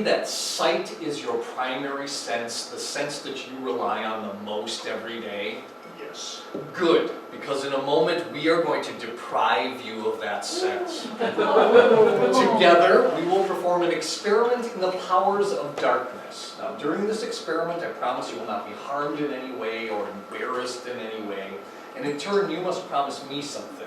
agree that sight is your primary sense, the sense that you rely on the most every day? Yes. Good, because in a moment we are going to deprive you of that sense. Together, we will perform an experiment in the powers of darkness. Now, during this experiment, I promise you will not be harmed in any way or embarrassed in any way. And in turn, you must promise me something.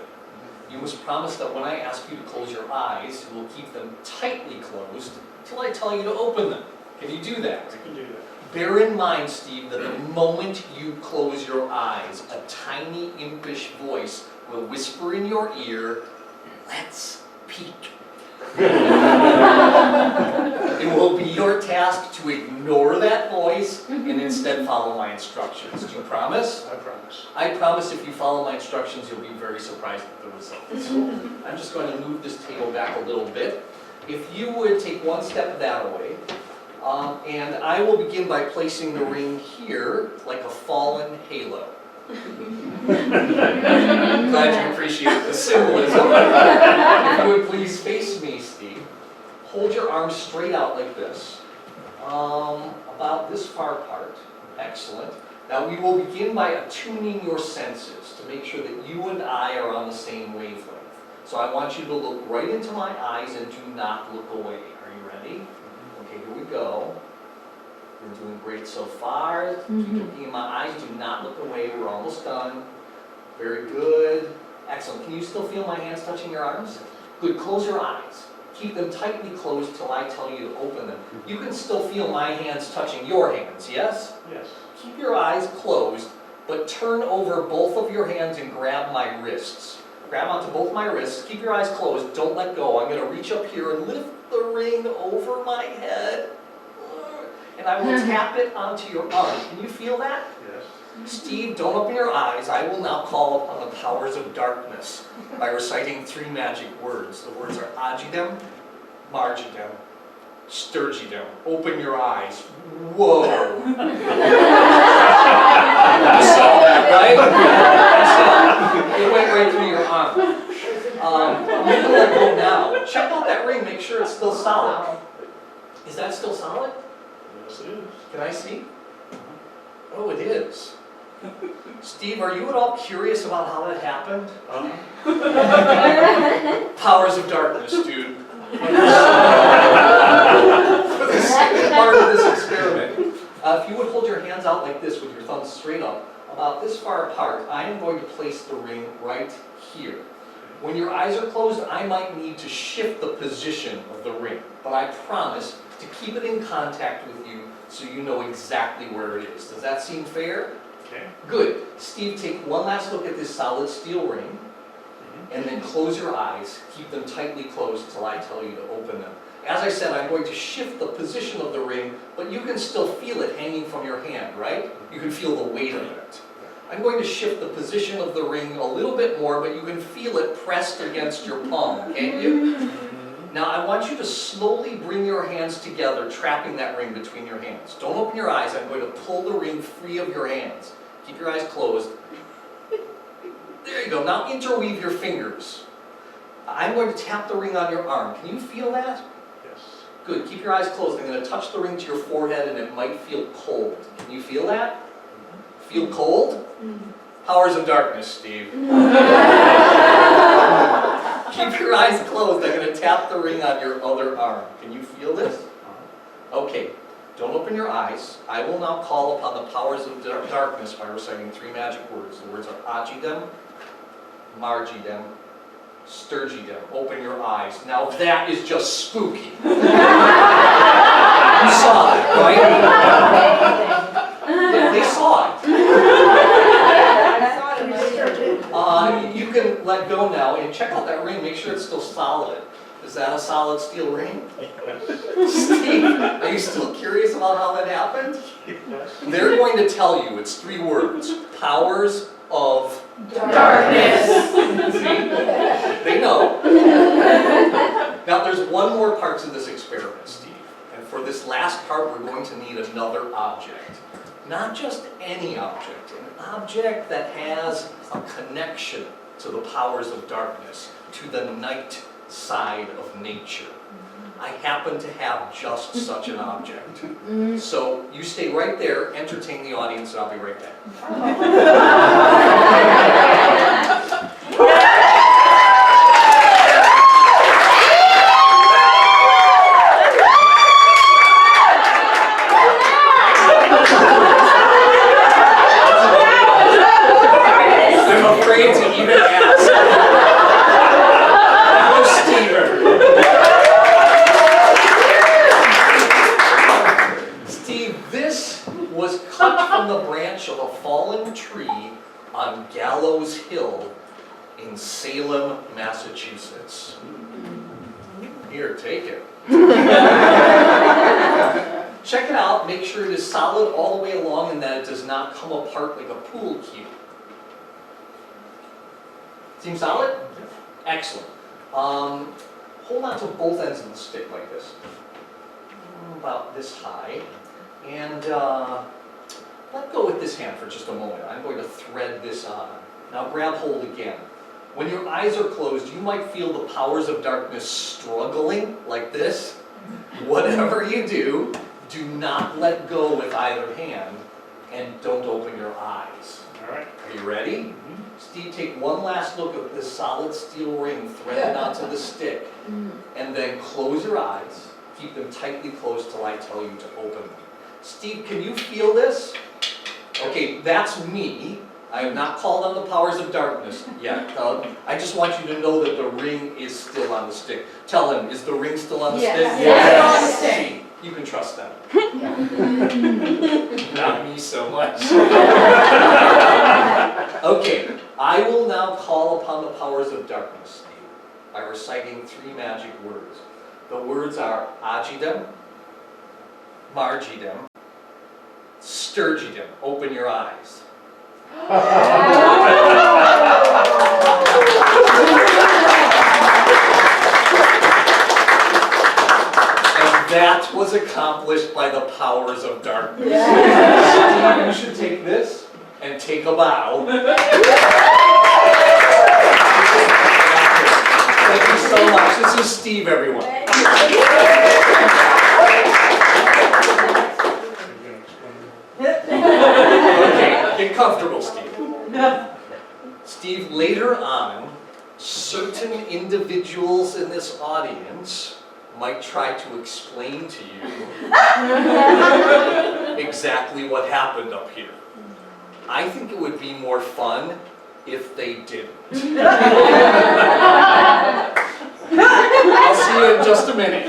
You must promise that when I ask you to close your eyes, you will keep them tightly closed until I tell you to open them. Can you do that? I can do that. Bear in mind, Steve, that the moment you close your eyes, a tiny impish voice will whisper in your ear, "Let's peek." It will be your task to ignore that voice and instead follow my instructions. Do you promise? I promise. I promise if you follow my instructions, you'll be very surprised at the results. I'm just going to move this table back a little bit. If you would take one step that way, and I will begin by placing the ring here like a fallen halo. Glad you appreciate the symbolism. If you would please face me, Steve. Hold your arms straight out like this, about this far apart. Excellent. Now we will begin by attuning your senses to make sure that you and I are on the same wavelength. So I want you to look right into my eyes and do not look away. Are you ready? Okay, here we go. You're doing great so far. Keep looking in my eyes. Do not look away. We're almost done. Very good. Excellent. Can you still feel my hands touching your arms? Good. Close your eyes. Keep them tightly closed till I tell you to open them. You can still feel my hands touching your hands, yes? Yes. Keep your eyes closed, but turn over both of your hands and grab my wrists. Grab onto both my wrists. Keep your eyes closed. Don't let go. I'm going to reach up here and lift the ring over my head. And I will tap it onto your arm. Can you feel that? Yes. Steve, don't open your eyes. I will now call upon the powers of darkness by reciting 3 magic words. The words are Agidem, Margidem, Sturgidem. Open your eyes. Whoa! You saw that, right? You saw it. It went right through your arm. You can let go now. Check out that ring. Make sure it's still solid. Is that still solid? Yes, it is. Can I see? Oh, it is. Steve, are you at all curious about how that happened? Powers of darkness, dude. For the second part of this experiment, if you would hold your hands out like this with your thumbs straight up, about this far apart, I am going to place the ring right here. When your eyes are closed, I might need to shift the position of the ring, but I promise to keep it in contact with you so you know exactly where it is. Does that seem fair? Okay. Good. Steve, take one last look at this solid steel ring, and then close your eyes. Keep them tightly closed until I tell you to open them. As I said, I'm going to shift the position of the ring, but you can still feel it hanging from your hand, right? You can feel the weight of it. I'm going to shift the position of the ring a little bit more, but you can feel it pressed against your palm, can't you? Now I want you to slowly bring your hands together, trapping that ring between your hands. Don't open your eyes. I'm going to pull the ring free of your hands. Keep your eyes closed. There you go. Now interweave your fingers. I'm going to tap the ring on your arm. Can you feel that? Yes. Good. Keep your eyes closed. I'm going to touch the ring to your forehead and it might feel cold. Can you feel that? Feel cold? Powers of darkness, Steve. Keep your eyes closed. I'm going to tap the ring on your other arm. Can you feel this? Okay. Don't open your eyes. I will now call upon the powers of darkness by reciting 3 magic words. The words are Agidem, Margidem, Sturgidem. Open your eyes. Now that is just spooky. You saw it, right? Yeah, they saw it. You can let go now and check out that ring. Make sure it's still solid. Is that a solid steel ring? Steve, are you still curious about how that happened? Yes. They're going to tell you. It's 3 words. Powers of darkness. See? They know. Now there's one more part to this experiment, Steve. And for this last part, we're going to need another object. Not just any object. An object that has a connection to the powers of darkness, to the night side of nature. I happen to have just such an object. So you stay right there, entertain the audience, and I'll be right back. I'm afraid to even ask. Hello, Steve. Steve, this was cut from the branch of a fallen tree on Gallows Hill in Salem, Massachusetts. Here, take it. Check it out, make sure it is solid all the way along and that it does not come apart like a pool cue. Seem solid? Excellent. Hold on to both ends of the stick like this. About this high. And let go with this hand for just a moment. I'm going to thread this on. Now grab hold again. When your eyes are closed, you might feel the powers of darkness struggling like this. Whatever you do, do not let go with either hand and don't open your eyes. All right. Are you ready? Steve, take one last look at this solid steel ring threaded onto the stick, and then close your eyes. Keep them tightly closed till I tell you to open them. Steve, can you feel this? Okay, that's me. I have not called on the powers of darkness yet. I just want you to know that the ring is still on the stick. Tell him, is the ring still on the stick? Yes. See, you can trust them. Not me so much. Okay, I will now call upon the powers of darkness, Steve, by reciting 3 magic words. The words are Agidem, Margidem, Sturgidem. Open your eyes. And that was accomplished by the powers of darkness. Steve, you should take this and take a bow. Thank you so much. This is Steve, everyone. Are you gonna explain? Okay, get comfortable, Steve. Steve, later on, certain individuals in this audience might try to explain to you exactly what happened up here. I think it would be more fun if they didn't. I'll see you in just a minute.